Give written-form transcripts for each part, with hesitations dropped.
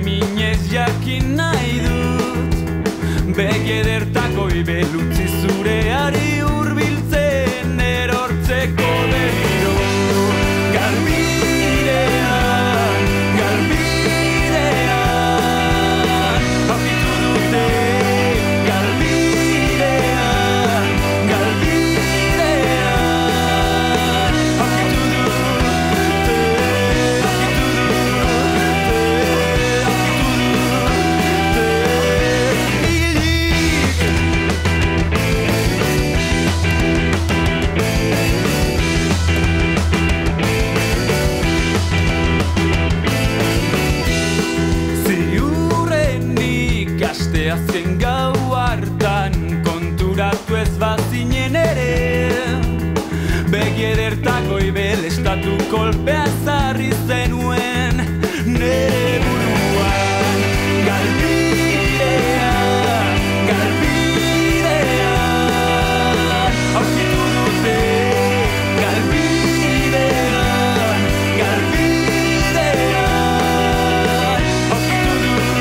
minez jakin nahi dut begi edertako ibelutzi zureari hurbiltzen erortzeko berriro. Galbidean, galbidean, aurkitu dute. Galbidean, galbidean, aurkitu dute, aurkitu Astea zen gau hartan konturatu ez bazinen ere begi edertako ibelestatu kolpea zarri zenuen nere buruan. Galbidean, galbidean, aurkitu dute. Galbidean, galbidean, aurkitu dute.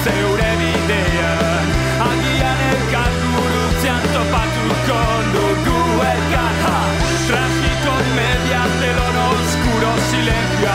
Zeure bidean, agian elkargurutzean topatuko dugu elkar. Tragiko mediante lo oscuro silencio